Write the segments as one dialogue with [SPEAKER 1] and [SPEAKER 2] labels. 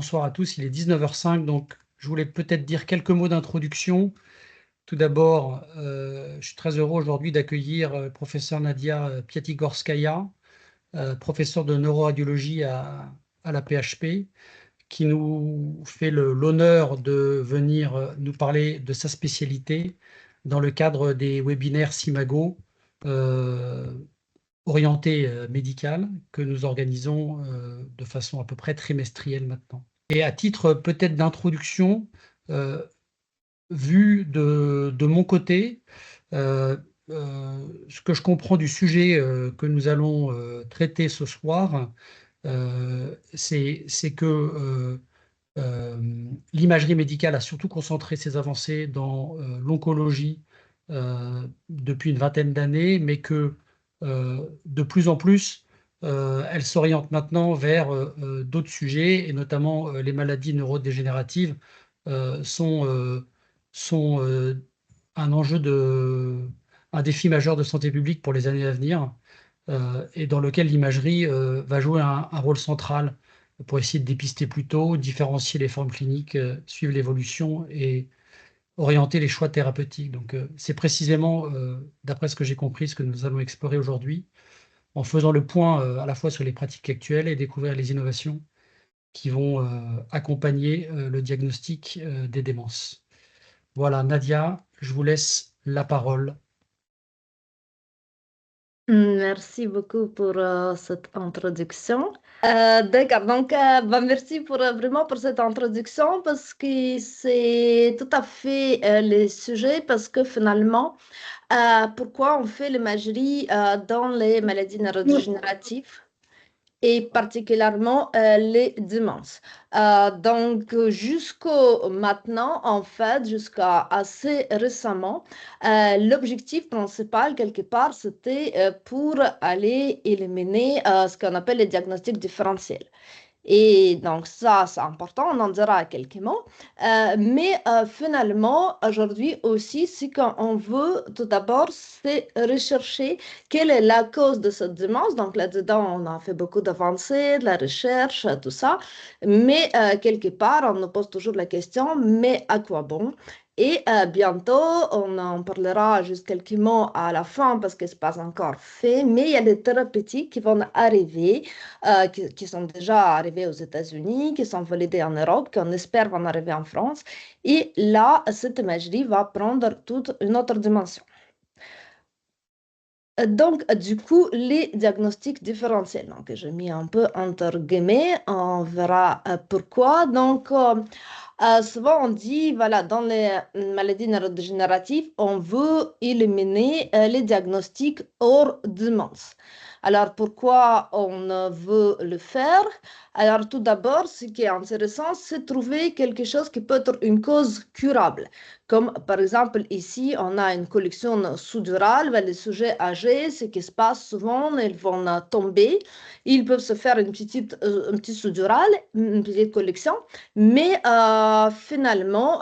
[SPEAKER 1] bonsoir à tous. Il est 19h05, donc je voulais peut-être dire quelques mots d'introduction. Tout d'abord, je suis très heureux aujourd'hui d'accueillir professeur Nadia Piatigorskaya, professeure de neuroradiologie à la PHP, qui nous fait l'honneur de venir nous parler de sa spécialité dans le cadre des webinaires Simago orientés médicales que nous organisons de façon à peu près trimestrielle maintenant. Et à titre peut-être d'introduction, vu de mon côté, ce que je comprends du sujet que nous allons traiter ce soir, c'est que l'imagerie médicale a surtout concentré ses avancées dans l'oncologie depuis une vingtaine d'années, mais que de plus en plus, elle s'oriente maintenant vers d'autres sujets, et notamment les maladies neurodégénératives sont un un défi majeur de santé publique pour les années à venir, et dans lequel l'imagerie va jouer un rôle central pour essayer de dépister plus tôt, différencier les formes cliniques, suivre l'évolution et orienter les choix thérapeutiques. Donc, c'est précisément, d'après ce que j'ai compris, ce que nous allons explorer aujourd'hui, en faisant le point à la fois sur les pratiques actuelles et découvrir les innovations qui vont accompagner le diagnostic des démences. Voilà, Nadia, je vous laisse la parole.
[SPEAKER 2] Merci beaucoup pour cette introduction. D'accord, donc merci vraiment pour cette introduction parce que c'est tout à fait le sujet parce que finalement, pourquoi on fait l'imagerie dans les maladies neurodégénératives? Et particulièrement les démences. Donc, jusqu'au maintenant, en fait, jusqu'à assez récemment, l'objectif principal, quelque part, c'était pour aller éliminer ce qu'on appelle les diagnostics différentiels. Et donc ça, c'est important, on en dira quelques mots. Mais finalement, aujourd'hui aussi, ce qu'on veut tout d'abord, c'est rechercher quelle est la cause de cette démence. Donc là-dedans, on a fait beaucoup d'avancées, de la recherche, tout ça. Mais quelque part, on nous pose toujours la question, mais à quoi bon? Et bientôt, on en parlera juste quelques mots à la fin parce que ce n'est pas encore fait, mais il y a des thérapeutiques qui vont arriver qui sont déjà arrivés aux États-Unis, qui sont validés en Europe, qu'on espère vont arriver en France. Et là, cette imagerie va prendre toute une autre dimension. Donc, du coup, les diagnostics différentiels. Donc, j'ai mis un peu entre guillemets, on verra pourquoi. Donc, souvent on dit, voilà, dans les maladies neurodégénératives, on veut éliminer les diagnostics hors démence. Alors, pourquoi on veut le faire? Alors, tout d'abord, ce qui est intéressant, c'est trouver quelque chose qui peut être une cause curable. Comme par exemple, ici, on a une collection sous-durale. Les sujets âgés, ce qui se passe souvent, ils vont tomber. Ils peuvent se faire une petite sous-durale, une petite collection, mais finalement,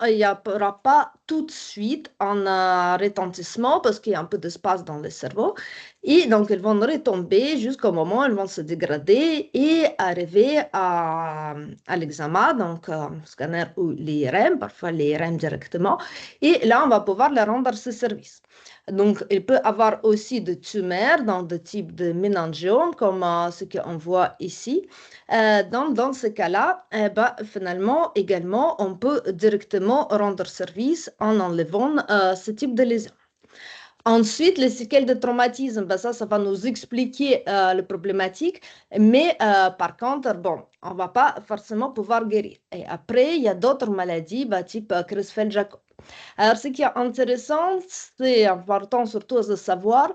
[SPEAKER 2] il n'y aura pas tout de suite un retentissement parce qu'il y a un peu d'espace dans le cerveau. Et donc, elles vont retomber jusqu'au moment où elles vont se dégrader et arriver à l'examen, donc scanner ou l'IRM, parfois l'IRM directement. Et là, on va pouvoir leur rendre ce service. Donc, il peut avoir aussi des tumeurs dans des types de méningiomes, comme ce qu'on voit ici. Dans ce cas-là, finalement, également, on peut directement rendre service en enlevant ce type de lésion. Ensuite, les séquelles de traumatisme, ça va nous expliquer les problématiques, mais par contre, bon, on ne va pas forcément pouvoir guérir. Et après, il y a d'autres maladies, type Creutzfeldt-Jakob. Alors, ce qui est intéressant, c'est important surtout de savoir,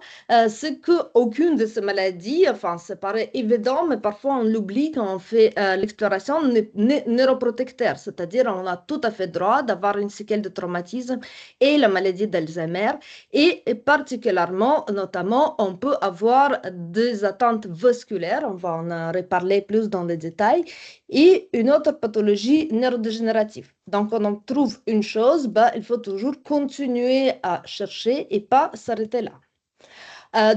[SPEAKER 2] c'est qu'aucune de ces maladies, enfin, ça paraît évident, mais parfois on l'oublie quand on fait l'exploration neuroprotecteur, c'est-à-dire on a tout à fait droit d'avoir une séquelle de traumatisme et la maladie d'Alzheimer, et particulièrement, notamment, on peut avoir des atteintes vasculaires, on va en reparler plus dans les détails, et une autre pathologie neurodégénérative. Donc, quand on trouve une chose, il faut toujours continuer à chercher et pas s'arrêter là.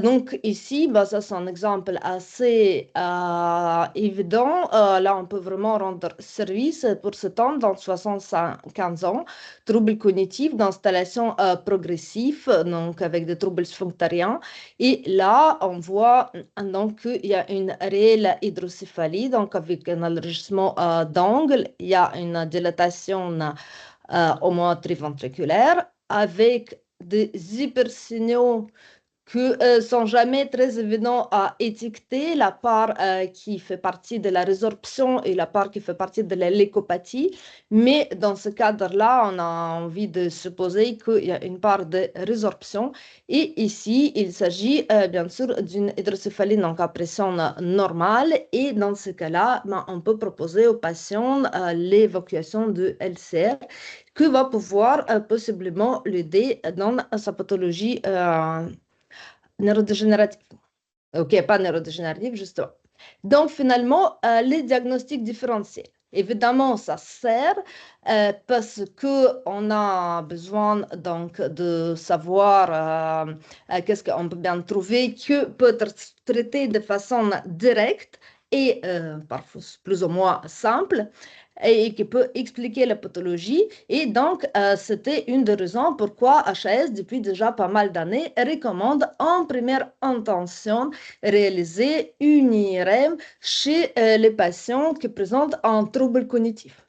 [SPEAKER 2] Donc ici, bah, ça c'est un exemple assez évident. Là, on peut vraiment rendre service pour ce temps dans 75 ans. Troubles cognitifs d'installation progressive, donc avec des troubles sphinctériens. Et là, on voit donc qu'il y a une réelle hydrocéphalie, donc avec un enregistrement d'angle, il y a une dilatation homotriventriculaire avec des hypersignaux qui sont jamais très évidents à étiqueter, la part qui fait partie de la résorption et la part qui fait partie de la leucopathie. Mais dans ce cadre-là, on a envie de supposer qu'il y a une part de résorption. Et ici, il s'agit bien sûr d'une hydrocéphalie donc à pression normale. Et dans ce cas-là, ben, on peut proposer aux patients l'évacuation de LCR qui va pouvoir possiblement l'aider dans sa pathologie neurodégénérative. OK, pas neurodégénérative, justement. Donc, finalement, les diagnostics différentiels. Évidemment, ça sert parce qu'on a besoin donc de savoir qu'est-ce qu'on peut bien trouver que peut être traité de façon directe et parfois plus ou moins simple et qui peut expliquer la pathologie. Et donc, c'était une des raisons pourquoi HAS, depuis déjà pas mal d'années, recommande en première intention réaliser une IRM chez les patients qui présentent un trouble cognitif.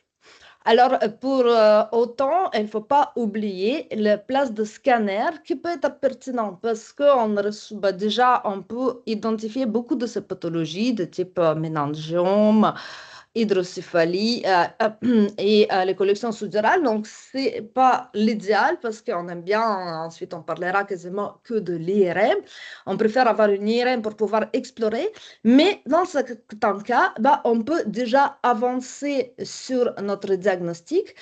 [SPEAKER 2] Alors, pour autant, il ne faut pas oublier la place de scanner qui peut être pertinent parce qu'on reçoit déjà, on peut identifier beaucoup de ces pathologies de type méningiome, hydrocéphalie et les collections sous-durales. Donc, ce n'est pas l'idéal parce qu'on aime bien, ensuite on parlera quasiment que de l'IRM. On préfère avoir une IRM pour pouvoir explorer. Mais dans certains cas, bah, on peut déjà avancer sur notre diagnostic,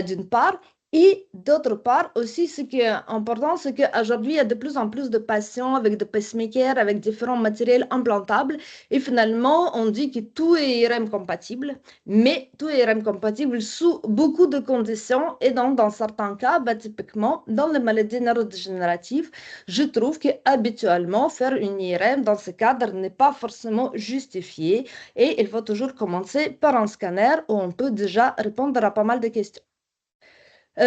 [SPEAKER 2] d'une part. Et d'autre part, aussi, ce qui est important, c'est qu'aujourd'hui, il y a de plus en plus de patients avec des pacemakers, avec différents matériels implantables. Et finalement, on dit que tout est IRM compatible, mais tout est IRM compatible sous beaucoup de conditions. Et donc, dans certains cas, bah, typiquement, dans les maladies neurodégénératives, je trouve qu'habituellement, faire une IRM dans ce cadre n'est pas forcément justifié. Et il faut toujours commencer par un scanner où on peut déjà répondre à pas mal de questions.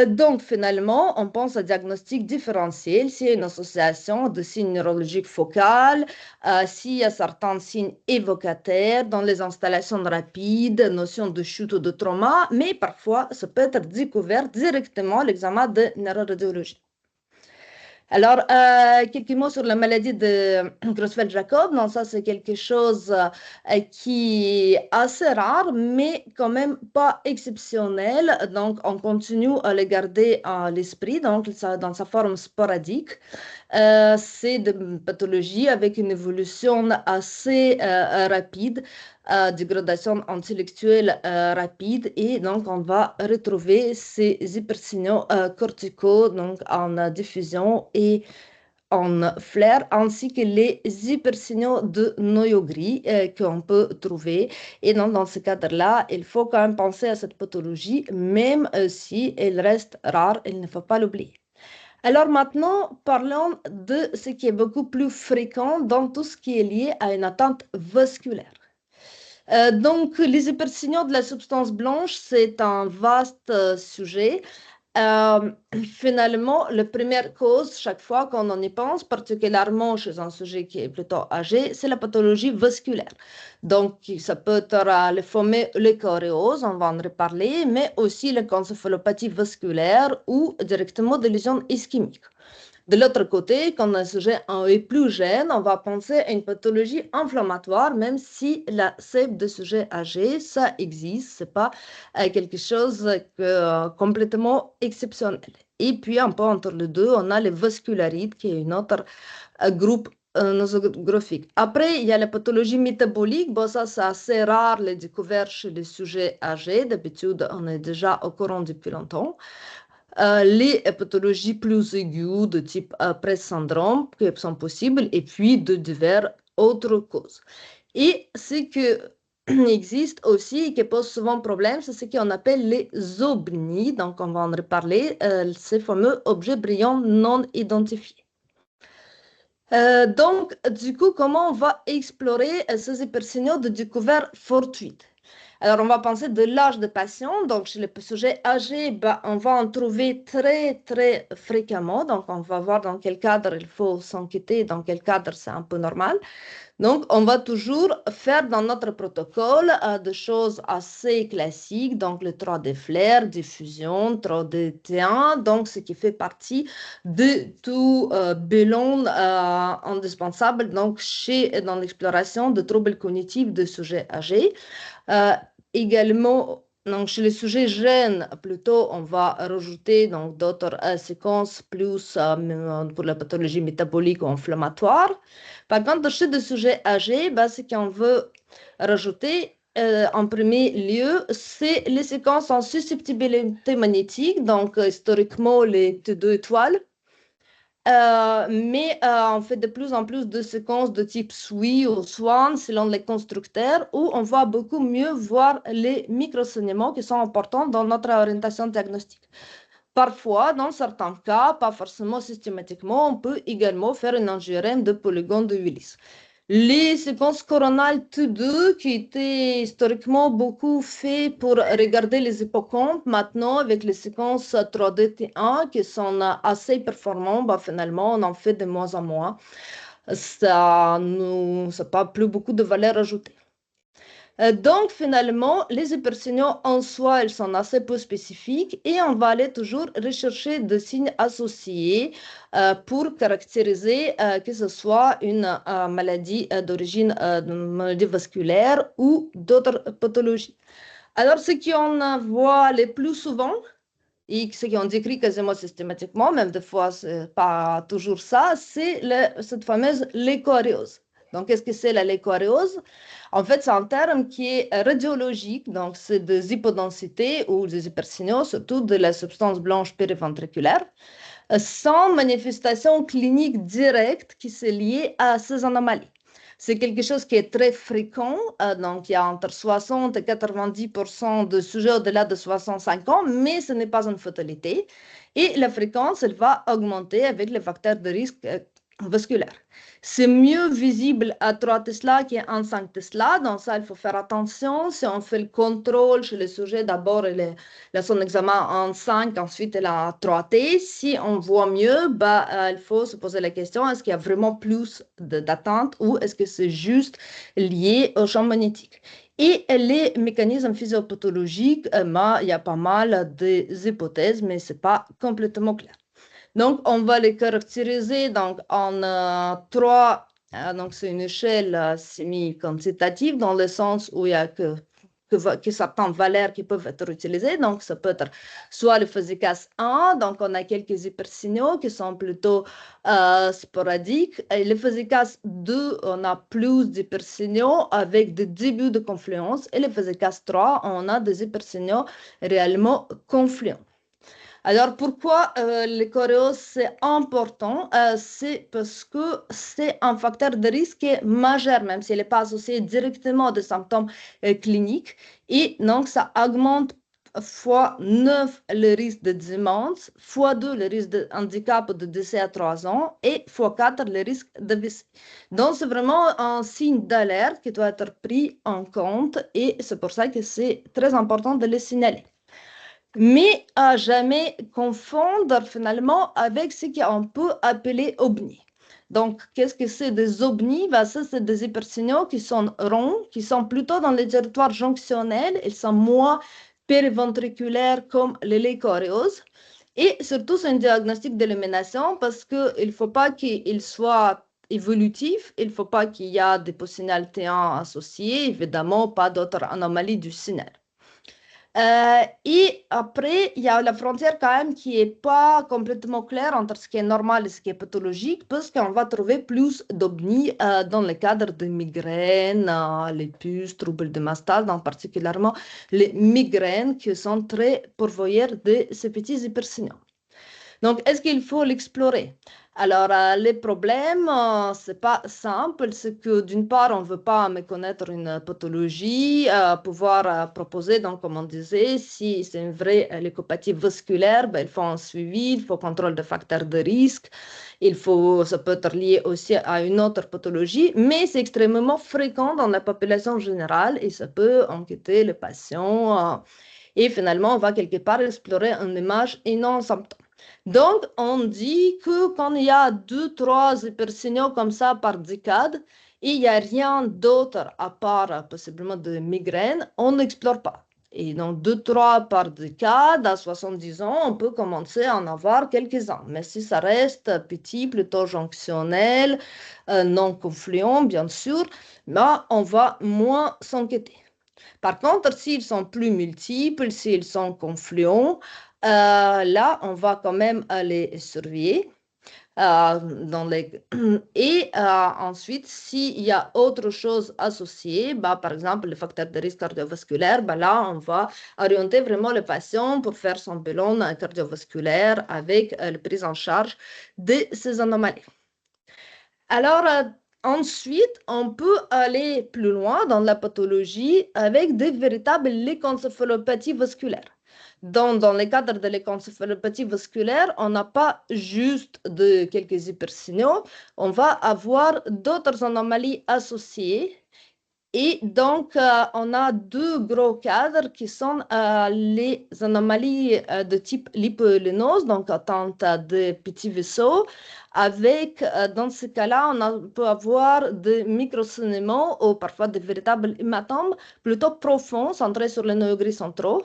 [SPEAKER 2] Donc, finalement, on pense à diagnostic différentiel s'il y a une association de signes neurologiques focales, s'il y a certains signes évocataires dans les installations rapides, notion de chute ou de trauma, mais parfois, ça peut être découvert directement à l'examen de neuroradiologie. Alors, quelques mots sur la maladie de Creutzfeldt-Jakob. Non, ça, c'est quelque chose qui est assez rare, mais quand même pas exceptionnel. Donc, on continue à le garder à l'esprit, donc dans sa forme sporadique. C'est une pathologie avec une évolution assez rapide, dégradation intellectuelle rapide, et donc on va retrouver ces hypersignaux corticaux donc en diffusion et en flair, ainsi que les hypersignaux de noyau gris qu'on peut trouver. Et donc, dans ce cadre-là, il faut quand même penser à cette pathologie, même si elle reste rare, il ne faut pas l'oublier. Alors maintenant, parlons de ce qui est beaucoup plus fréquent dans tout ce qui est lié à une atteinte vasculaire. Donc, les hypersignaux de la substance blanche, c'est un vaste sujet. Euh, Finalement, la première cause, chaque fois qu'on en y pense, particulièrement chez un sujet qui est plutôt âgé, c'est la pathologie vasculaire. Donc, ça peut être le fameux leucoréose, on va en reparler, mais aussi l'encéphalopathie vasculaire ou directement des lésions ischémiques. De l'autre côté, quand un sujet est plus jeune, on va penser à une pathologie inflammatoire, même si la CEP de sujet âgé, ça existe, c'est pas quelque chose complètement exceptionnel. Et puis, un peu entre les deux, on a les vascularites, qui est une autre groupe nosographique. Après, il y a la pathologie métabolique. Bon, ça, c'est assez rare, les découvertes chez les sujets âgés. D'habitude, on est déjà au courant depuis longtemps. Les pathologies plus aiguës de type presse-syndrome qui sont possibles et puis de diverses autres causes. Et ce qui existe aussi et qui pose souvent problème, c'est ce qu'on appelle les ovnis. Donc, on va en reparler, ces fameux objets brillants non identifiés. Donc, du coup, comment on va explorer ces hypersignaux de découverte fortuite? Alors, on va penser de l'âge de patient. Donc, chez les sujets âgés, ben, on va en trouver très, très fréquemment. Donc, on va voir dans quel cadre il faut s'inquiéter, dans quel cadre c'est un peu normal. Donc, on va toujours faire dans notre protocole des choses assez classiques, donc le 3D flair, diffusion, 3D T1, donc ce qui fait partie de tout bilan indispensable donc dans l'exploration de troubles cognitifs de sujets âgés. Euh, Également, donc chez les sujets jeunes, plutôt, on va rajouter donc d'autres séquences plus pour la pathologie métabolique ou inflammatoire. Par contre, chez des sujets âgés, bah, ce qu'on veut rajouter en premier lieu, c'est les séquences en susceptibilité magnétique, donc historiquement les T2 étoiles. Mais on fait de plus en plus de séquences de type SWI ou SWAN selon les constructeurs où on va beaucoup mieux voir les microsaignements qui sont importants dans notre orientation diagnostique. Parfois, dans certains cas, pas forcément systématiquement, on peut également faire une angiogramme de polygone de Willis. Les séquences coronales T2 qui étaient historiquement beaucoup faites pour regarder les hippocampes, maintenant avec les séquences 3D T1 qui sont assez performantes, bah, finalement on en fait de moins en moins. Ça n'a pas plus beaucoup de valeur ajoutée. Donc, finalement, les hypersignaux en soi, elles sont assez peu spécifiques et on va aller toujours rechercher des signes associés pour caractériser que ce soit une maladie d'origine maladie vasculaire ou d'autres pathologies. Alors, ce qu'on voit le plus souvent, et ce qu'on décrit quasiment systématiquement, même des fois, c'est pas toujours ça, c'est cette fameuse leucoariose. Donc, qu'est-ce que c'est la leucoariose? En fait, c'est un terme qui est radiologique, donc c'est des hypodensités ou des hypersignaux, surtout de la substance blanche périventriculaire, sans manifestation clinique directe qui s'est liée à ces anomalies. C'est quelque chose qui est très fréquent, donc il y a entre 60 et 90% de sujets au-delà de 65 ans, mais ce n'est pas une fatalité. Et la fréquence, elle va augmenter avec les facteurs de risque vasculaire. C'est mieux visible à 3 Tesla qu'à 5 Tesla, donc ça, il faut faire attention. Si on fait le contrôle chez les sujets, d'abord, il a son examen en 5, ensuite il a 3T. Si on voit mieux, bah, il faut se poser la question, est-ce qu'il y a vraiment plus d'attente ou est-ce que c'est juste lié au champ magnétique? Et les mécanismes physiopathologiques, il y a pas mal d'hypothèses, mais ce n'est pas complètement clair. Donc, on va les caractériser donc, en trois. Donc, c'est une échelle semi-quantitative dans le sens où il y a que certaines valeurs qui peuvent être utilisées. Donc, ça peut être soit le FASICAS 1, donc on a quelques hypersignaux qui sont plutôt sporadiques. Et le FASICAS 2, on a plus d'hypersignaux avec des débuts de confluence. Et le FASICAS 3, on a des hypersignaux réellement confluents. Alors, pourquoi les choréos, c'est important? C'est parce que c'est un facteur de risque majeur, même s'il n'est pas associé directement à des symptômes cliniques. Et donc, ça augmente fois 9 le risque de démence, fois 2 le risque de handicap ou de décès à 3 ans et fois 4 le risque de décès. Donc, c'est vraiment un signe d'alerte qui doit être pris en compte et c'est pour ça que c'est très important de le signaler, mais à jamais confondre finalement avec ce qu'on peut appeler OBNI. Donc, qu'est-ce que c'est des OBNI? Ben, ça, c'est des hypersignaux qui sont ronds, qui sont plutôt dans les territoires jonctionnels, ils sont moins périventriculaires comme les leucoarioses. Et surtout, c'est un diagnostic d'élimination parce qu'il ne faut pas qu'il soit évolutif, il ne faut pas qu'il y ait des postsignal T1 associés, évidemment, pas d'autres anomalies du signal. Et après, il y a la frontière quand même qui n'est pas complètement claire entre ce qui est normal et ce qui est pathologique, parce qu'on va trouver plus d'obnis dans le cadre de migraines, les puces, troubles de mastase, donc particulièrement les migraines qui sont très pourvoyeurs de ces petits hypersignaux. Donc, est-ce qu'il faut l'explorer? Alors, les problèmes, c'est pas simple. C'est que d'une part, on veut pas méconnaître une pathologie, pouvoir proposer, donc, comme on disait, si c'est une vraie leucopathie vasculaire, ben, il faut un suivi, il faut contrôle de facteurs de risque, ça peut être lié aussi à une autre pathologie, mais c'est extrêmement fréquent dans la population générale et ça peut inquiéter les patients. Et finalement, on va quelque part explorer une image et non un symptôme. Donc, on dit que quand il y a deux, trois hypersignaux comme ça par décade, et il n'y a rien d'autre à part possiblement de migraine, on n'explore pas. Et donc, deux, trois par décade, à 70 ans, on peut commencer à en avoir quelques-uns. Mais si ça reste petit, plutôt jonctionnel, non confluent, bien sûr, là, on va moins s'inquiéter. Par contre, s'ils sont plus multiples, s'ils sont confluents, là, on va quand même les surveiller. Et ensuite, s'il y a autre chose associée, bah, par exemple le facteur de risque cardiovasculaire, bah, là, on va orienter vraiment le patient pour faire son bilan cardiovasculaire avec la prise en charge de ces anomalies. Alors, ensuite, on peut aller plus loin dans la pathologie avec des véritables lécoencéphalopathies vasculaires. Donc, dans le cadre de l'éncéphalopathie vasculaire, on n'a pas juste de quelques hypersignaux, on va avoir d'autres anomalies associées. Et donc, on a deux gros cadres qui sont les anomalies de type lipoélinose, donc atteinte de petits vaisseaux, avec, dans ce cas-là, on peut avoir des microsaignements ou parfois des véritables hématomes plutôt profonds, centrés sur les noyaux gris centraux,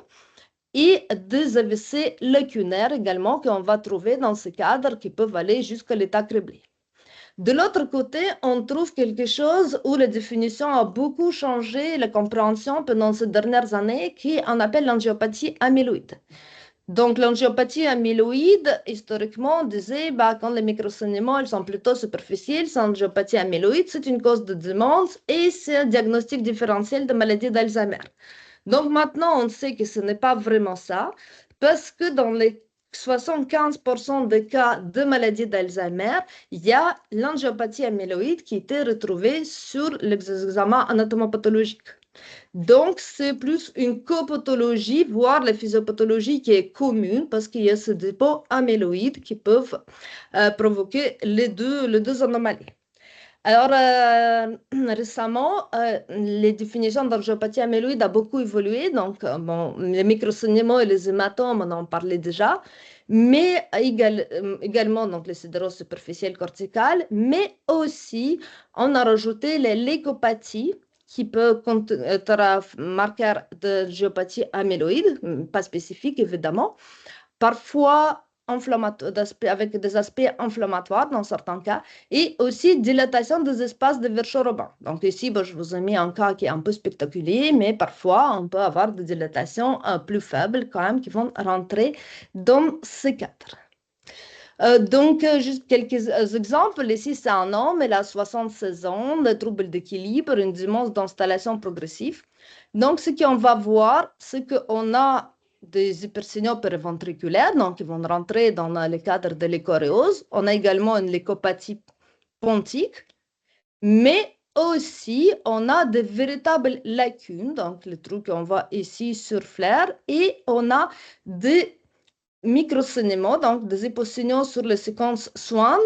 [SPEAKER 2] et des AVC lacunaires également qu'on va trouver dans ce cadre qui peuvent aller jusqu'à l'état criblé. De l'autre côté, on trouve quelque chose où la définition a beaucoup changé, la compréhension pendant ces dernières années, qui on appelle l'angiopathie amyloïde. Donc, l'angiopathie amyloïde, historiquement, on disait bah, quand les microsaignements ils sont plutôt superficiels, c'est angiopathie amyloïde, c'est une cause de démence et c'est un diagnostic différentiel de maladie d'Alzheimer. Donc, maintenant, on sait que ce n'est pas vraiment ça, parce que dans les 75% des cas de maladie d'Alzheimer, il y a l'angiopathie amyloïde qui était retrouvée sur l'examen anatomopathologique. Donc, c'est plus une copathologie, voire la physiopathologie qui est commune parce qu'il y a ce dépôt amyloïde qui peuvent provoquer les deux anomalies. Alors, récemment, les définitions d'angiopathie amyloïde ont beaucoup évolué. Donc, bon, les microsaignements et les hématomes, on en parlait déjà, mais également donc, les scléroses superficielles corticales, mais aussi, on a rajouté les leucopathies qui peut être un marqueur d'angiopathie amyloïde, pas spécifique évidemment. Parfois, avec des aspects inflammatoires dans certains cas, et aussi dilatation des espaces de Virchow-Robin. Donc ici, je vous ai mis un cas qui est un peu spectaculaire, mais parfois, on peut avoir des dilatations plus faibles quand même qui vont rentrer dans ces cadres. Donc, juste quelques exemples. Ici, c'est un homme, il a 76 ans, des troubles d'équilibre, une démence d'installation progressive. Donc, ce qu'on va voir, c'est qu'on a des hypersignaux périventriculaires, donc ils vont rentrer dans le cadre de l'échoréose. On a également une leucopathie pontique, mais aussi on a de véritables lacunes, donc le trou qu'on voit ici sur flair, et on a des microsaignements, donc des hyposignaux sur les séquences Swan.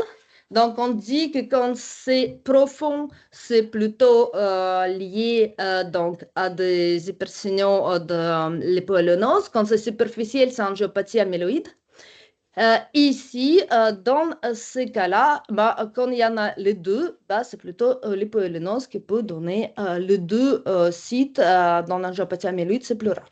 [SPEAKER 2] Donc, on dit que quand c'est profond, c'est plutôt lié donc à des hypersignaux de l'hypoélénose. Quand c'est superficiel, c'est angiopathie amyloïde. Ici, dans ces cas-là, bah, quand il y en a les deux, bah, c'est plutôt l'hypoélénose qui peut donner les deux sites dans l'angiopathie amyloïde, c'est plus rare.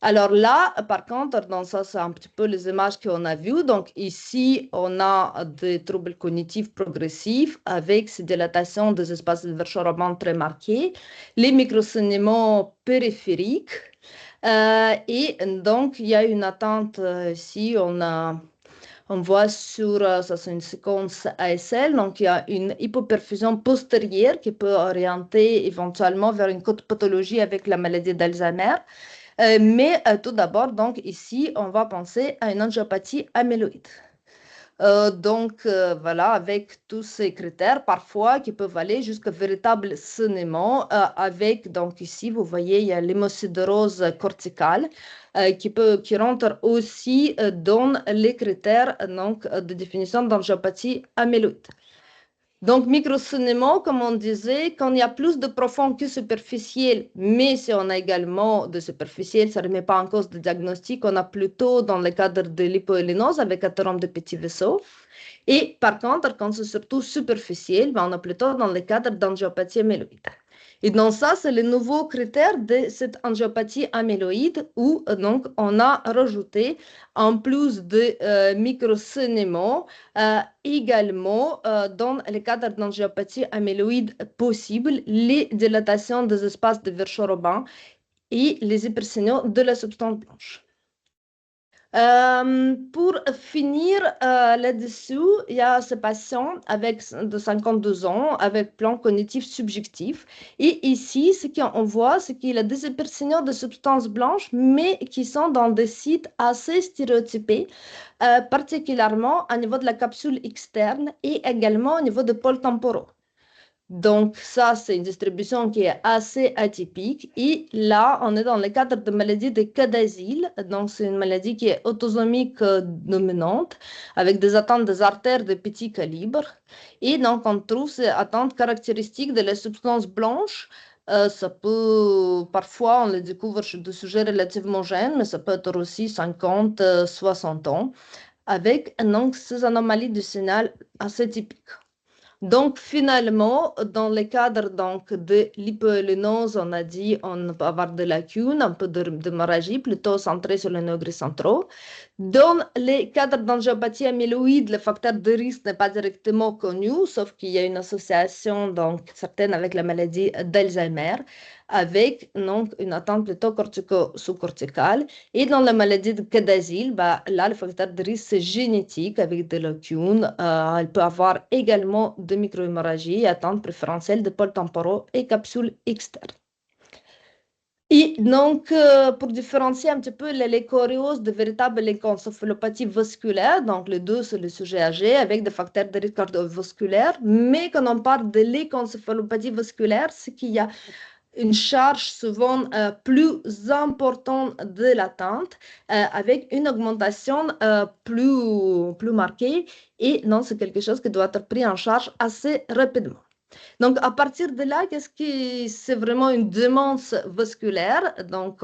[SPEAKER 2] Alors là, par contre, dans ça, c'est un petit peu les images qu'on a vues. Donc ici, on a des troubles cognitifs progressifs avec ces dilatations des espaces de Virchow-Robin très marquées, les microsaignements périphériques. Et donc, il y a une attente ici, on voit sur, ça c'est une séquence ASL, donc il y a une hypoperfusion postérieure qui peut orienter éventuellement vers une pathologie avec la maladie d'Alzheimer. Mais tout d'abord, donc ici, on va penser à une angiopathie amyloïde. Voilà, avec tous ces critères, parfois, qui peuvent aller jusqu'à véritable saignement, avec, donc ici, vous voyez, il y a l'hémocidrose corticale, qui rentre aussi dans les critères donc, de définition d'angiopathie amyloïde. Donc, microsaignement, comme on disait, quand il y a plus de profond que superficiel, mais si on a également de superficiel, ça ne remet pas en cause le diagnostic, on a plutôt dans le cadre de l'hypoélénose avec athérome de petits vaisseaux. Et par contre, quand c'est surtout superficiel, ben, on est plutôt dans le cadre d'angiopathie amyloïde. Et donc ça, c'est le nouveau critère de cette angiopathie amyloïde où donc on a rajouté, en plus de microsaignement, également dans le cadre d'angiopathie amyloïde possible, les dilatations des espaces de Virchow-Robin et les hypersignaux de la substance blanche. Pour finir là-dessous, il y a ce patient de 52 ans avec plan cognitif subjectif. Et ici, ce qu'on voit, c'est qu'il a des hypersignaux de substances blanches, mais qui sont dans des sites assez stéréotypés, particulièrement au niveau de la capsule externe et également au niveau des pôles temporaux. Donc, ça, c'est une distribution qui est assez atypique. Et là, on est dans le cadre de maladie de Cadazil. Donc, c'est une maladie qui est autosomique dominante, avec des atteintes des artères de petit calibre. Et donc, on trouve ces atteintes caractéristiques de la substance blanche. Ça peut, parfois, on le découvre chez des sujets relativement jeunes, mais ça peut être aussi 50, 60 ans, avec donc, ces anomalies du signal assez typiques. Donc, finalement, dans le cadre donc, de l'hypoélénose, on a dit on peut avoir de lacunes, un peu d'hémorragie, plutôt centrée sur les nœuds centraux. Dans les cadres d'angiopathie amyloïde, le facteur de risque n'est pas directement connu, sauf qu'il y a une association donc, certaine avec la maladie d'Alzheimer, avec donc, une attente plutôt cortico-sous-corticale. Et dans la maladie de Cadazil, bah, là, le facteur de risque, c'est génétique avec des lacunes. Elle peut avoir également de microhémorragie, attente préférentielle de pôles temporaux et capsules externes. Et donc, pour différencier un petit peu l'échoriose de véritable encéphalopathie vasculaire, donc les deux, c'est le sujet âgé avec des facteurs de risque cardiovasculaire, mais quand on parle de l'éncéphalopathie vasculaire, c'est qu'il y a une charge souvent plus importante de l'attente avec une augmentation plus marquée et non, c'est quelque chose qui doit être pris en charge assez rapidement. Donc, à partir de là, qu'est-ce qui c'est vraiment une démence vasculaire? Donc,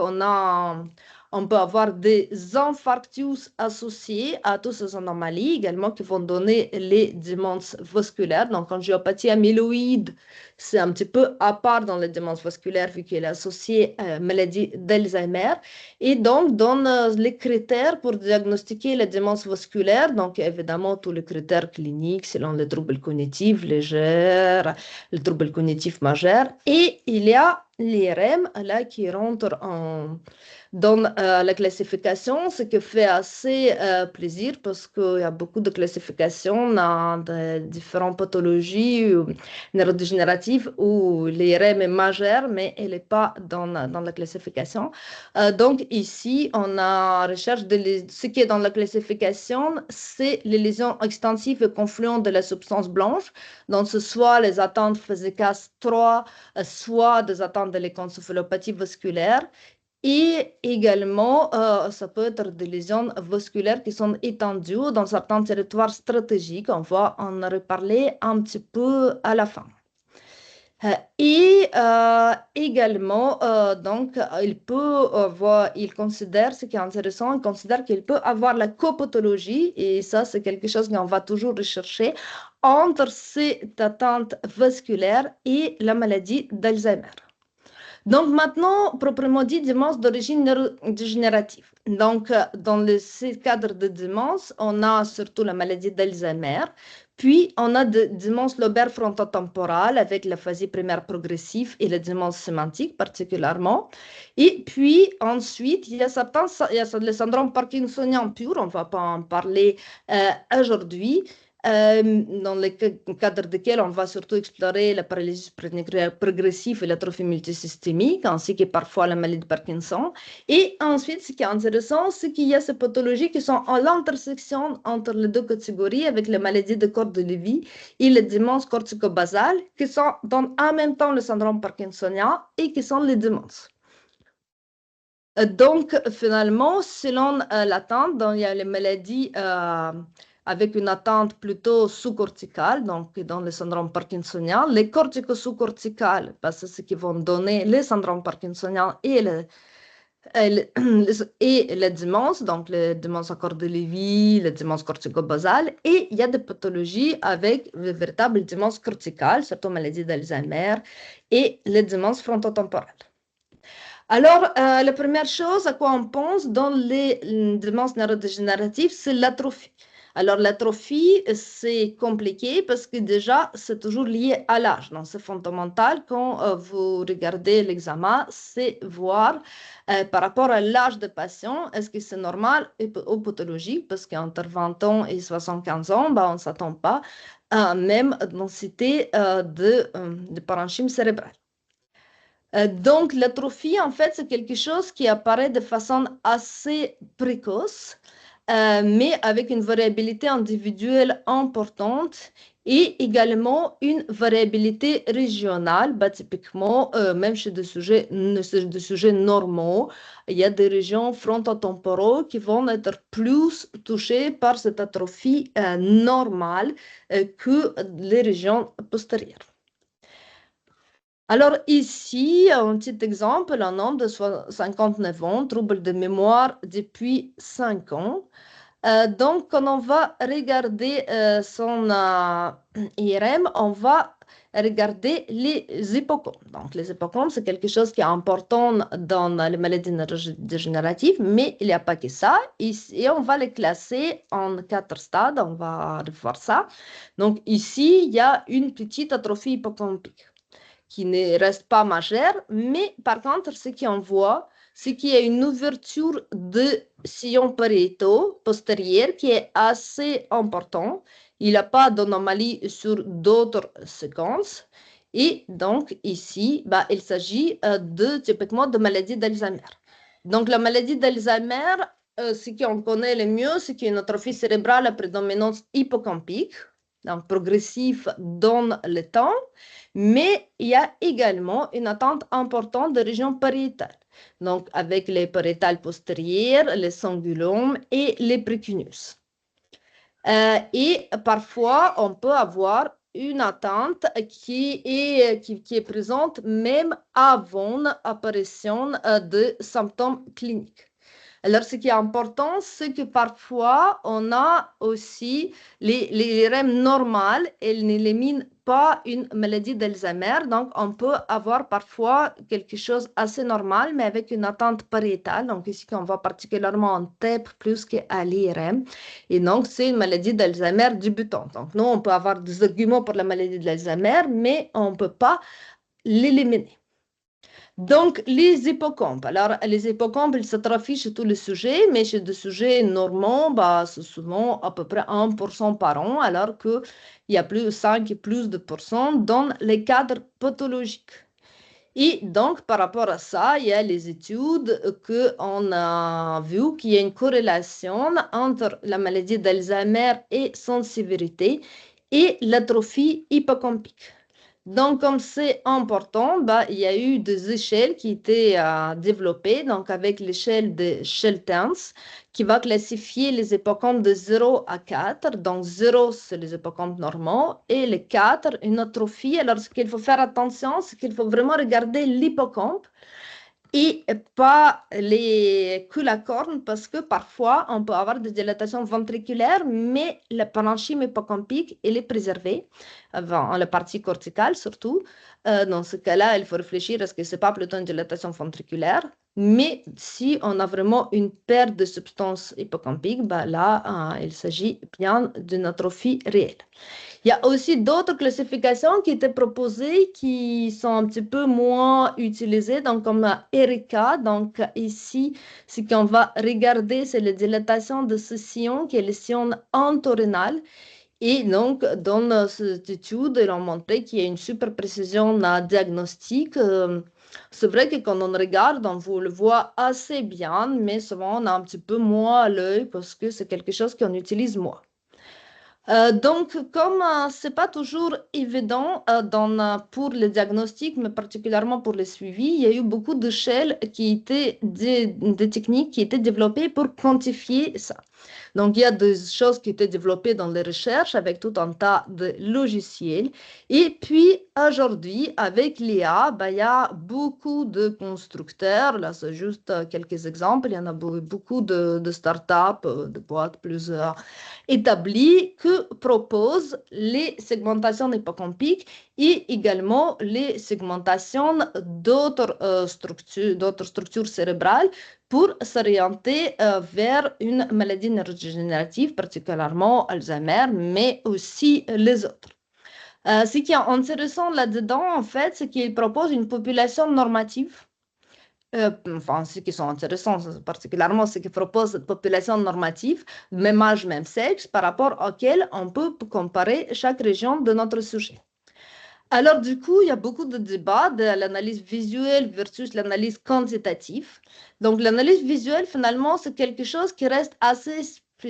[SPEAKER 2] on peut avoir des infarctus associés à toutes ces anomalies également qui vont donner les démences vasculaires. Donc, angiopathie amyloïde, c'est un petit peu à part dans les démences vasculaires vu qu'elle est associée à la maladie d'Alzheimer. Et donc, dans les critères pour diagnostiquer la démence vasculaire, donc évidemment tous les critères cliniques selon les troubles cognitifs légers, le trouble cognitif majeur. Et il y a l'IRM là qui rentre dans la classification, ce qui fait assez plaisir parce qu'il y a beaucoup de classifications dans de différentes pathologies neurodégénératives où l'IRM est majeur, mais elle n'est pas dans la classification. Donc ici, on a recherche de ce qui est dans la classification, c'est les lésions extensives et confluentes de la substance blanche. Donc, ce soit les atteintes physicas 3, soit des atteintes de l'éncéphalopathie vasculaire. Et également, ça peut être des lésions vasculaires qui sont étendues dans certains territoires stratégiques. On va en reparler un petit peu à la fin. Et également, donc, il considère, ce qui est intéressant, il considère qu'il peut avoir la copathologie, et ça, c'est quelque chose qu'on va toujours rechercher, entre cette atteinte vasculaire et la maladie d'Alzheimer. Donc maintenant, proprement dit, démence d'origine neurodégénérative. Donc, dans ce cadre de démence, on a surtout la maladie d'Alzheimer, puis on a de démence lobaire frontotemporale avec l'aphasie primaire progressive et la démence sémantique particulièrement. Et puis ensuite, il y a le syndrome parkinsonien pur, on ne va pas en parler aujourd'hui, dans le cadre duquel on va surtout explorer la paralysie progressive et l'atrophie multisystémique, ainsi que parfois la maladie de Parkinson. Et ensuite, ce qui est intéressant, c'est qu'il y a ces pathologies qui sont à l'intersection entre les deux catégories, avec les maladies de corps de Lévy et les démences cortico-basales, qui sont en même temps le syndrome parkinsonien et qui sont les démences. Donc, finalement, selon l'attente, il y a les maladies avec une attente plutôt sous-corticale, donc dans le syndrome parkinsonien. Les cortico-sous-corticales, parce que c'est ce qui vont donner le syndrome parkinsonien et les démences, donc les démences à corps de Lévy, les démences cortico-basales. Et il y a des pathologies avec de véritables démences corticales, surtout maladie d'Alzheimer, et les démences frontotemporales. Alors, la première chose à quoi on pense dans les démences neurodégénératives, c'est l'atrophie. Alors, l'atrophie, c'est compliqué parce que déjà, c'est toujours lié à l'âge. Donc, c'est fondamental quand vous regardez l'examen, c'est voir par rapport à l'âge de patient, est-ce que c'est normal ou pathologique? Parce qu'entre 20 ans et 75 ans, ben, on ne s'attend pas à même densité de parenchyme cérébral. Donc, l'atrophie, en fait, c'est quelque chose qui apparaît de façon assez précoce, mais avec une variabilité individuelle importante et également une variabilité régionale. Bah, typiquement, même chez des sujets normaux, il y a des régions frontotemporaux qui vont être plus touchées par cette atrophie normale que les régions postérieures. Alors ici, un petit exemple, un homme de 59 ans, trouble de mémoire depuis 5 ans. Donc, quand on va regarder son IRM, on va regarder les hippocampes. Donc, les hippocampes, c'est quelque chose qui est important dans les maladies neurodégénératives, mais il n'y a pas que ça. Et on va les classer en 4 stades, on va revoir ça. Donc, ici, il y a une petite atrophie hippocampique qui ne reste pas majeure, mais par contre, ce qu'on voit, c'est qu'il y a une ouverture de sillon pariétaux postérieur qui est assez important. Il n'y a pas d'anomalie sur d'autres séquences. Et donc, ici, bah, il s'agit typiquement de maladie d'Alzheimer. Donc, la maladie d'Alzheimer, ce qu'on connaît le mieux, c'est qu'il y a une atrophie cérébrale à prédominance hippocampique, donc progressive dans le temps, mais il y a également une attente importante de région pariétale, donc avec les pariétales postérieures, les cingulums et les précunius. Et parfois, on peut avoir une attente qui est présente même avant l'apparition de symptômes cliniques. Alors, ce qui est important, c'est que parfois, on a aussi les REM normales, elles n'éliminent pas une maladie d'Alzheimer. Donc, on peut avoir parfois quelque chose assez normal, mais avec une attente pariétale. Donc, ici, on voit particulièrement en TEP plus qu'à l'IRM. Et donc, c'est une maladie d'Alzheimer débutante. Donc, nous, on peut avoir des arguments pour la maladie d'Alzheimer, mais on ne peut pas l'éliminer. Donc, les hippocampes. Alors, les hippocampes, ils s'atrophient chez tous les sujets, mais chez des sujets normaux, bah, c'est souvent à peu près 1% par an, alors qu'il y a plus de 5 et plus de pourcents dans les cadres pathologiques. Et donc, par rapport à ça, il y a les études qu'on a vues qu'il y a une corrélation entre la maladie d'Alzheimer et son sévérité et l'atrophie hippocampique. Donc, comme c'est important, bah, il y a eu des échelles qui étaient développées, donc avec l'échelle de Sheltens, qui va classifier les hippocampes de 0 à 4. Donc, 0, c'est les hippocampes normaux, et les 4, une atrophie. Alors, ce qu'il faut faire attention, c'est qu'il faut vraiment regarder l'hippocampe et pas que la corne, parce que parfois, on peut avoir des dilatations ventriculaires, mais le parenchyme hippocampique, il est préservé, avant, la partie corticale surtout. Dans ce cas-là, il faut réfléchir, est-ce que ce n'est pas plutôt une dilatation ventriculaire? Mais si on a vraiment une perte de substance hippocampique, bah là, il s'agit bien d'une atrophie réelle. Il y a aussi d'autres classifications qui étaient proposées qui sont un petit peu moins utilisées, donc comme ERICA. Donc ici, ce qu'on va regarder, c'est la dilatation de ce sillon qui est le sillon entorhinal. Et donc, dans cette étude, ils ont montré qu'il y a une super précision diagnostique. C'est vrai que quand on regarde, on vous le voit assez bien, mais souvent on a un petit peu moins à l'œil parce que c'est quelque chose qu'on utilise moins. Donc, comme c'est pas toujours évident pour le diagnostic, mais particulièrement pour le suivi, il y a eu beaucoup d'échelles qui étaient des techniques qui étaient développées pour quantifier ça. Donc, il y a des choses qui étaient développées dans les recherches avec tout un tas de logiciels. Et puis, aujourd'hui, avec l'IA, il y a beaucoup de constructeurs. Là, c'est juste quelques exemples. Il y en a beaucoup de startups, de boîtes plus établies que proposent les segmentations hippocampiques et également les segmentations d'autres structures cérébrales pour s'orienter vers une maladie neurodégénérative, particulièrement Alzheimer, mais aussi les autres. Ce qui est intéressant là-dedans, en fait, c'est qu'il propose une population normative. Enfin, ce qui sont intéressants, particulièrement ce qui propose cette population normative, même âge, même sexe, par rapport auquel on peut comparer chaque région de notre sujet. Alors, du coup, il y a beaucoup de débats de l'analyse visuelle versus l'analyse quantitative. Donc, l'analyse visuelle, finalement, c'est quelque chose qui reste assez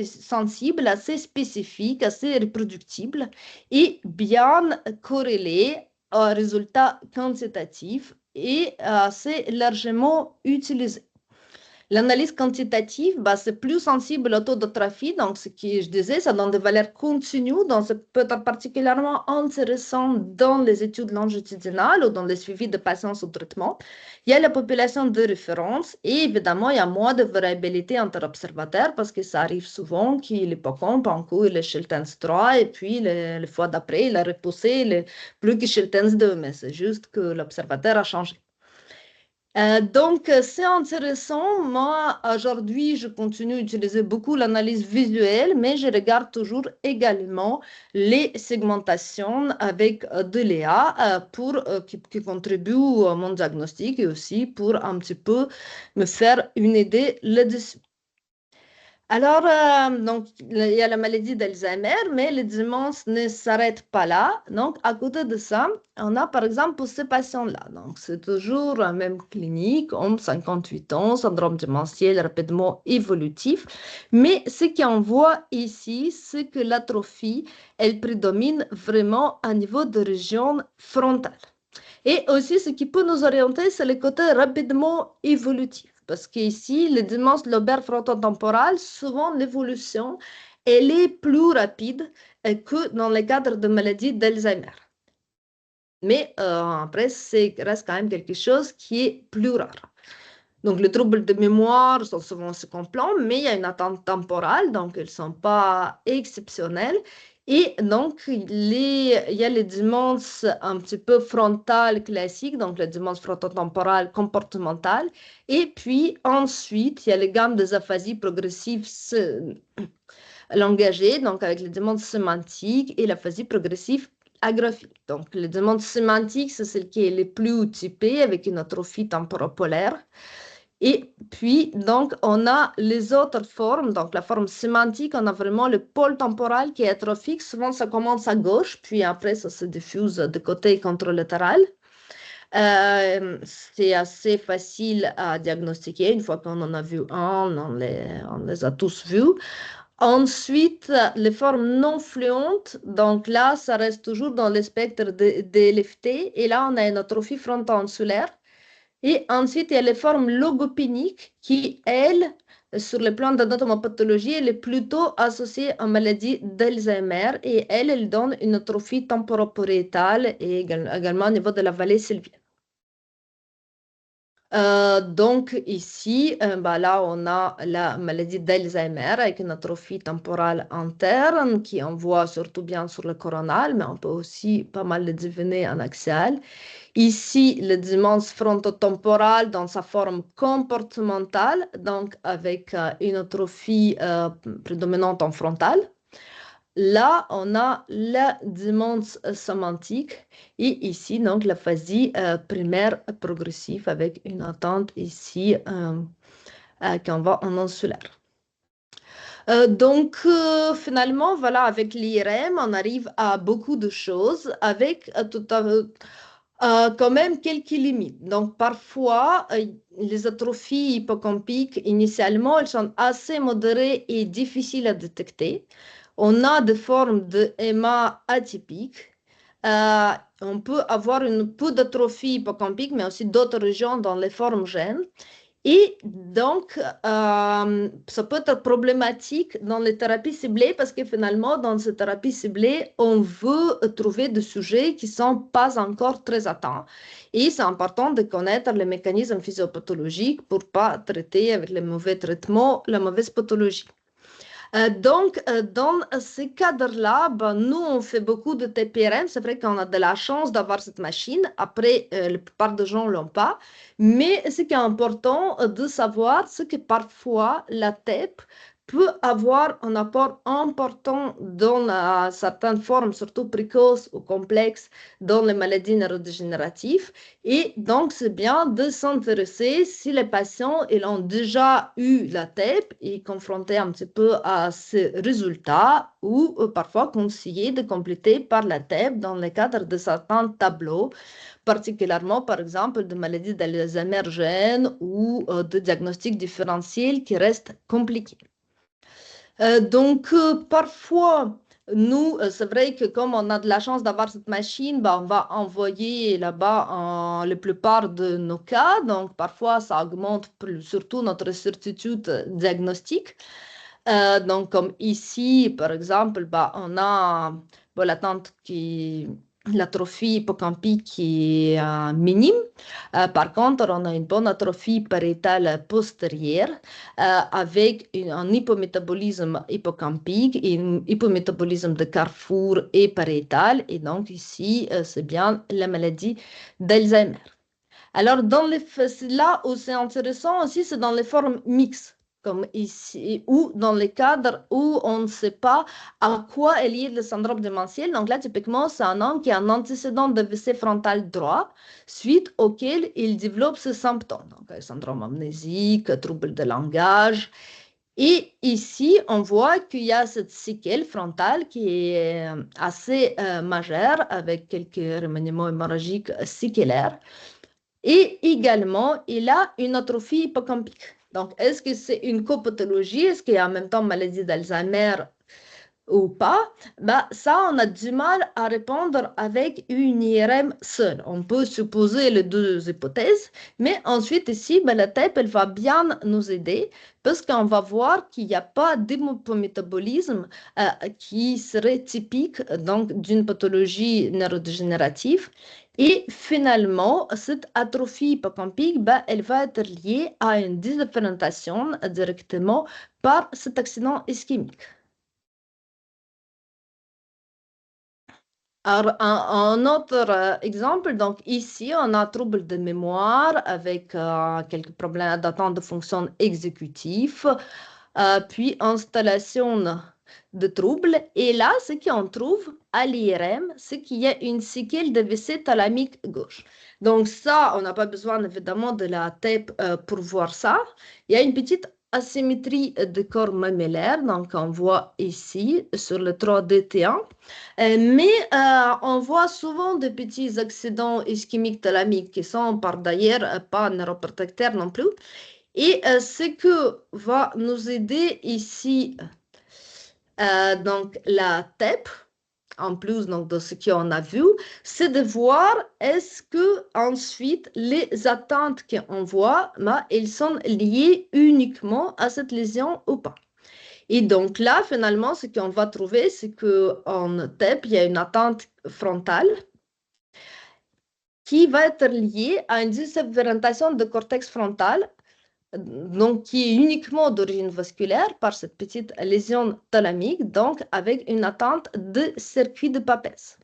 [SPEAKER 2] sensible, assez spécifique, assez reproductible et bien corrélé aux résultats quantitatifs et assez largement utilisé. L'analyse quantitative, c'est plus sensible au taux de trafic. Donc, ce que je disais, ça donne des valeurs continues. Donc, ça peut être particulièrement intéressant dans les études longitudinales ou dans les suivis de patients sous traitement. Il y a la population de référence et évidemment, il y a moins de variabilité entre observateurs parce que ça arrive souvent que l'hippocampe, en coup, il est chez le TENS 3 et puis le fois d'après, il a repoussé plus que chez le TENS 2. Mais c'est juste que l'observateur a changé. Donc, c'est intéressant. Moi, aujourd'hui, je continue à utiliser beaucoup l'analyse visuelle, mais je regarde toujours également les segmentations avec de l'IA qui contribuent à mon diagnostic et aussi pour un petit peu me faire une idée là-dessus. Alors, donc, il y a la maladie d'Alzheimer, mais les démences ne s'arrêtent pas là. Donc, à côté de ça, on a par exemple pour ces patients-là. Donc, c'est toujours la même clinique, homme 58 ans, syndrome démentiel rapidement évolutif. Mais ce qu'on voit ici, c'est que l'atrophie, elle prédomine vraiment à niveau de région frontale. Et aussi, ce qui peut nous orienter, c'est le côté rapidement évolutif. Parce qu'ici, les démences lobaires frontotemporales, souvent l'évolution, elle est plus rapide que dans le cadre de maladies d'Alzheimer. Mais après, c'est reste quand même quelque chose qui est plus rare. Donc, les troubles de mémoire sont souvent complets, mais il y a une attente temporale, donc ils ne sont pas exceptionnels. Et donc, il y a les démences un petit peu frontales classiques, donc les démences frontotemporales comportementales. Et puis, ensuite, il y a les gammes des aphasies progressives langagées, donc avec les démences sémantiques et l'aphasie progressive agraphique. Donc, les démences sémantiques, c'est celle qui est les plus typée avec une atrophie temporopolaire. Et puis, donc, on a les autres formes. Donc, la forme sémantique, on a vraiment le pôle temporal qui est atrophique. Souvent, ça commence à gauche, puis après, ça se diffuse de côté contralatéral. C'est assez facile à diagnostiquer. Une fois qu'on en a vu un, on les a tous vus. Ensuite, les formes non fluentes, donc là, ça reste toujours dans le spectre de l'EFT. Et là, on a une atrophie fronto-insulaire. Et ensuite, il y a les formes logopéniques qui, elles, sur le plan de l'anatomopathologie, elle est plutôt associée à maladie d'Alzheimer et elle donne une atrophie temporopariétale et également au niveau de la vallée sylvienne. Donc ici, là, on a la maladie d'Alzheimer avec une atrophie temporale interne qui on voit surtout bien sur le coronal, mais on peut aussi pas mal le deviner en axial. Ici, le démence frontotemporale dans sa forme comportementale, donc avec une atrophie prédominante en frontal. Là, on a la démence sémantique et ici, donc, l'aphasie primaire progressive avec une attente ici qu'on voit en insulaire. Finalement, voilà, avec l'IRM, on arrive à beaucoup de choses avec quand même quelques limites. Donc, parfois, les atrophies hippocampiques, initialement, elles sont assez modérées et difficiles à détecter. On a des formes de MA atypiques. Euh, on peut avoir une peu d'atrophie hippocampique, mais aussi d'autres régions dans les formes gènes. Et donc, ça peut être problématique dans les thérapies ciblées parce que finalement, dans ces thérapies ciblées, on veut trouver des sujets qui ne sont pas encore très atteints. Et c'est important de connaître les mécanismes physiopathologiques pour ne pas traiter avec les mauvais traitements la mauvaise pathologie. Dans ces cadres-là, ben, nous, on fait beaucoup de TPRM. C'est vrai qu'on a de la chance d'avoir cette machine. Après, la plupart des gens ne l'ont pas. Mais ce qui est important de savoir, c'est que parfois, la TEP peut avoir un apport important dans certaines formes, surtout précoces ou complexes, dans les maladies neurodégénératives. Et donc, c'est bien de s'intéresser si les patients ils ont déjà eu la TEP et confrontés un petit peu à ces résultats ou parfois conseiller de compléter par la TEP dans le cadre de certains tableaux, particulièrement par exemple de maladies d'Alzheimer gène ou de diagnostics différentiels qui restent compliqués. Parfois, nous, c'est vrai que comme on a de la chance d'avoir cette machine, ben, on va envoyer là-bas la plupart de nos cas. Donc, parfois, ça augmente surtout notre certitude diagnostique. Comme ici, par exemple, ben, on a bon, l'atrophie hippocampique qui est minime. Par contre, on a une bonne atrophie pariétale postérieure avec un hypométabolisme hippocampique et un hypométabolisme de carrefour et pariétal. Et donc ici, c'est bien la maladie d'Alzheimer. Alors, là où c'est intéressant aussi, c'est dans les formes mixtes, comme ici, ou dans les cadres où on ne sait pas à quoi est lié le syndrome démentiel. Donc là, typiquement, c'est un homme qui a un antécédent de d'AVC frontal droit, suite auquel il développe ce symptôme. Donc, syndrome amnésique, trouble de langage. Et ici, on voit qu'il y a cette séquelle frontale qui est assez majeure, avec quelques remaniements hémorragiques séquelaires. Et également, il a une atrophie hippocampique. Donc, est-ce que c'est une copathologie? Est-ce qu'il y a en même temps maladie d'Alzheimer ou pas? Ben, ça, on a du mal à répondre avec une IRM seule. On peut supposer les deux hypothèses, mais ensuite ici, ben, la TEP, elle va bien nous aider parce qu'on va voir qu'il n'y a pas d'hypométabolisme qui serait typique donc d'une pathologie neurodégénérative. Et finalement, cette atrophie hippocampique, ben, elle va être liée à une dysdifférentation directement par cet accident ischémique. Alors, un autre exemple, donc ici, on a un trouble de mémoire avec quelques problèmes d'attente de fonction exécutive, puis installation de troubles. Et là, ce qu'on trouve à l'IRM, c'est qu'il y a une séquelle de WC thalamique gauche. Donc ça, on n'a pas besoin évidemment de la TEP pour voir ça. Il y a une petite asymétrie de corps mammillaire, donc on voit ici sur le 3DT1. On voit souvent des petits accidents ischémiques thalamiques qui sont par d'ailleurs pas neuroprotecteurs non plus. Et ce que va nous aider ici, donc la TEP, en plus donc, de ce qu'on a vu, c'est de voir est-ce que ensuite les attentes qu'on voit, ben, elles sont liées uniquement à cette lésion ou pas. Et donc là, finalement, ce qu'on va trouver, c'est qu'en TEP, il y a une attente frontale qui va être liée à une désephérentation de cortex frontal, donc qui est uniquement d'origine vasculaire par cette petite lésion thalamique, donc avec une attente de circuit de Papez.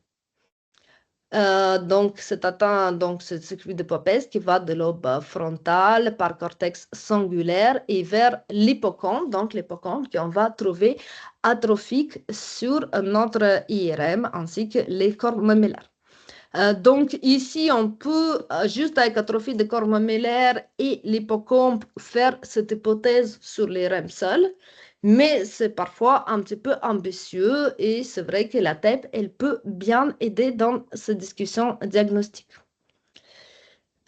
[SPEAKER 2] Donc, c'est atteint donc ce circuit de Papez qui va de lobe frontal par cortex singulaire et vers l'hippocampe, donc l'hippocampe qu'on va trouver atrophique sur notre IRM ainsi que les corps mammillaires. Donc ici, on peut, juste avec atrophie des corps mammillaires et l'hippocampe, faire cette hypothèse sur les REM seuls. mais c'est parfois un petit peu ambitieux et c'est vrai que la TEP, elle peut bien aider dans ces discussions diagnostiques.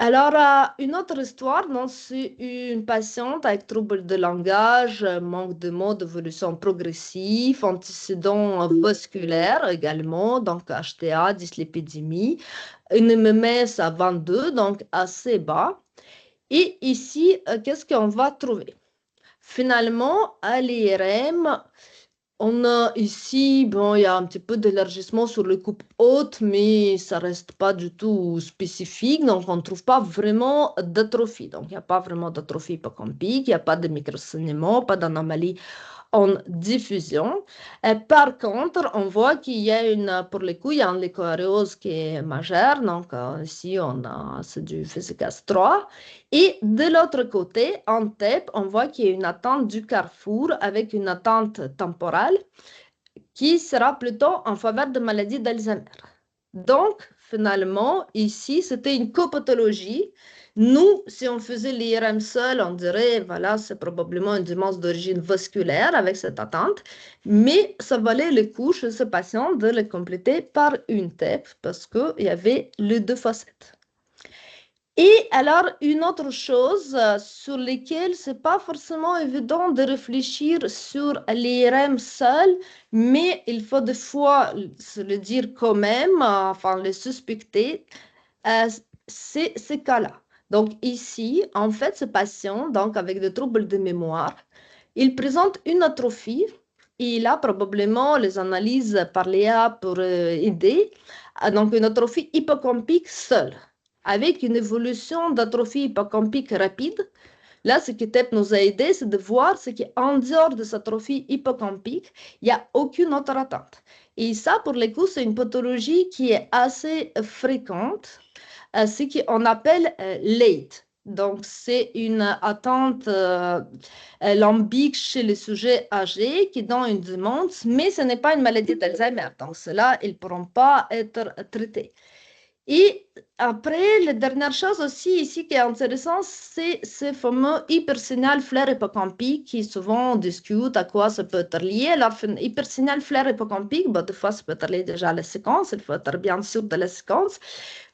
[SPEAKER 2] Alors, une autre histoire, donc, c'est une patiente avec trouble de langage, manque de mots, d'évolution progressive, antécédents vasculaires également, donc HTA, dyslipidémie, une MMS à 22, donc assez bas. Et ici, qu'est-ce qu'on va trouver? Finalement, à l'IRM, on a ici, bon, il y a un petit peu d'élargissement sur les coupes hautes, mais ça reste pas du tout spécifique, donc on ne trouve pas vraiment d'atrophie. Donc, il n'y a pas vraiment d'atrophie hippocampique, il n'y a pas de microsaignement, pas d'anomalie en diffusion. Par contre, on voit qu'il y a pour les coups, il y a une leucoariose qui est majeure. Donc, ici, c'est du Fésicas 3. Et de l'autre côté, en TEP, on voit qu'il y a une attente du carrefour avec une attente temporale qui sera plutôt en faveur de maladie d'Alzheimer. Donc, finalement, ici, c'était une copathologie. Nous, si on faisait l'IRM seul, on dirait, voilà, c'est probablement une démence d'origine vasculaire avec cette attente, mais ça valait le coup chez ce patient de le compléter par une TEP parce qu'il y avait les deux facettes. Et alors, une autre chose sur laquelle c'est pas forcément évident de réfléchir sur l'IRM seul, mais il faut des fois se le dire quand même, enfin le suspecter, euh, c'est ces cas-là. Donc ici, en fait, ce patient, donc avec des troubles de mémoire, il présente une atrophie et il a probablement les analyses par l'IA pour aider, donc une atrophie hippocampique seule avec une évolution d'atrophie hippocampique rapide. Là, ce que TEP nous a aidé, c'est de voir ce qu'en dehors de cette atrophie hippocampique, il n'y a aucune autre attente. Et ça, pour le coup, c'est une pathologie qui est assez fréquente, ce qu'on appelle late. Donc, c'est une attente lambique chez les sujets âgés qui donnent une demande, mais ce n'est pas une maladie d'Alzheimer. Donc, cela, ils ne pourront pas être traités. Et après, la dernière chose aussi ici qui est intéressant, c'est ce fameux hypersignal flair hippocampique qui souvent on discute à quoi ça peut être lié. Alors, hypersignal flair hippocampique, bah, des fois ça peut être lié déjà à la séquence, il faut être bien sûr de la séquence,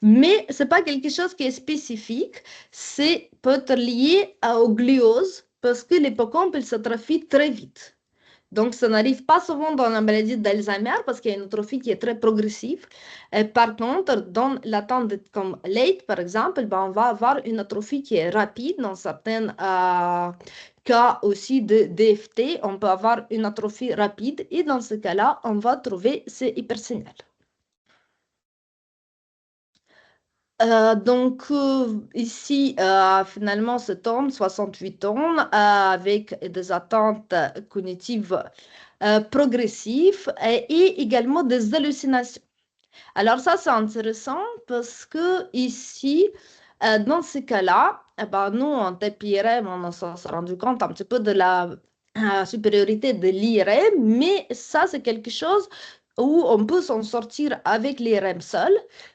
[SPEAKER 2] mais ce n'est pas quelque chose qui est spécifique, c'est peut être lié au gliose parce que l'hippocampe il s'atrophie très vite. Donc, ça n'arrive pas souvent dans la maladie d'Alzheimer parce qu'il y a une atrophie qui est très progressive. Par contre, dans l'attente comme late, par exemple, ben, on va avoir une atrophie qui est rapide. Dans certains cas aussi de DFT, on peut avoir une atrophie rapide et dans ce cas-là, on va trouver ces hypersignaux. Ici, finalement, cet homme, 68 ans, avec des attentes cognitives progressives et également des hallucinations. Alors ça, c'est intéressant parce que ici, dans ces cas-là, eh ben, nous, en TPIRM, on s'est rendu compte un petit peu de la supériorité de l'IRM, mais ça, c'est quelque chose où on peut s'en sortir avec l'IRM seul,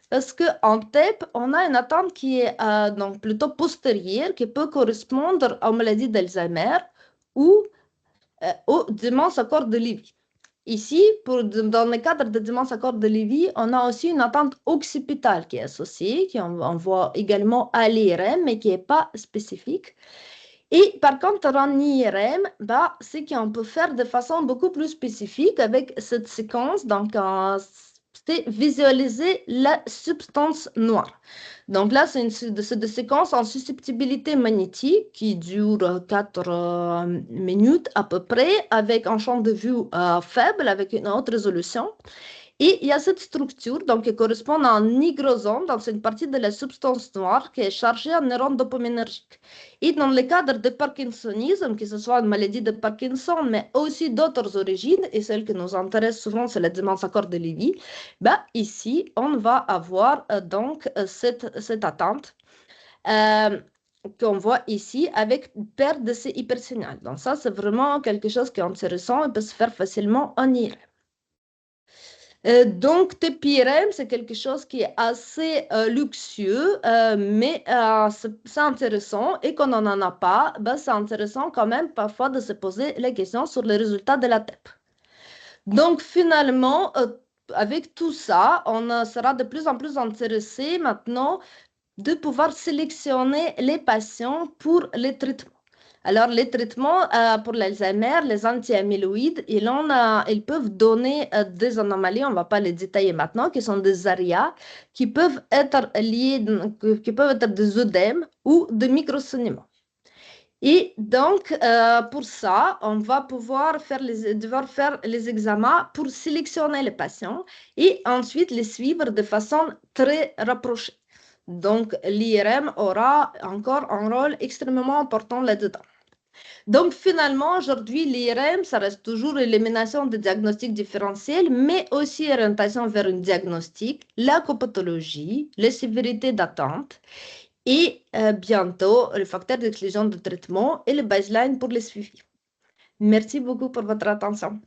[SPEAKER 2] parce qu'en TEP, on a une attente qui est donc plutôt postérieure, qui peut correspondre aux maladies d'Alzheimer ou aux démences à corps de Lévy. Ici, dans le cadre de démence à corps de Lévy, on a aussi une attente occipitale qui est associée, on voit également à l'IRM, mais qui n'est pas spécifique. Et par contre, en IRM, bah, c'est qu'on peut faire de façon beaucoup plus spécifique avec cette séquence. Donc, c'est visualiser la substance noire. Donc là, c'est des séquences en susceptibilité magnétique qui durent 4 minutes à peu près, avec un champ de vue faible, avec une haute résolution. Et il y a cette structure donc, qui correspond à un nigrosome, dans une partie de la substance noire qui est chargée en neurones dopaminergiques. Et dans le cadre de Parkinsonisme, que ce soit une maladie de Parkinson, mais aussi d'autres origines, et celle qui nous intéresse souvent, c'est la démence à corps de Lévy, bah, ici, on va avoir cette attente. Qu'on voit ici avec perte de ces hypersignaux. Donc ça, c'est vraiment quelque chose qui est intéressant et peut se faire facilement en IRM. Donc, TPRM, c'est quelque chose qui est assez luxueux, mais c'est intéressant. Et quand on n'en a pas, ben, c'est intéressant quand même parfois de se poser les questions sur les résultats de la TEP. Donc, finalement, avec tout ça, on sera de plus en plus intéressé maintenant de pouvoir sélectionner les patients pour les traitements. Alors, les traitements pour l'Alzheimer, les anti-amyloïdes, ils peuvent donner des anomalies, on ne va pas les détailler maintenant, qui sont des ARIA, qui peuvent être liées, qui peuvent être des œdèmes ou des microsaignements. Et donc, pour ça, on va devoir faire les examens pour sélectionner les patients et ensuite les suivre de façon très rapprochée. Donc, l'IRM aura encore un rôle extrêmement important là-dedans. Donc, finalement, aujourd'hui, l'IRM, ça reste toujours l'élimination des diagnostics différentiels, mais aussi orientation vers un diagnostic, la copathologie, les sévérités d'attente et bientôt le facteur d'exclusion de traitement et le baseline pour les suivis. Merci beaucoup pour votre attention.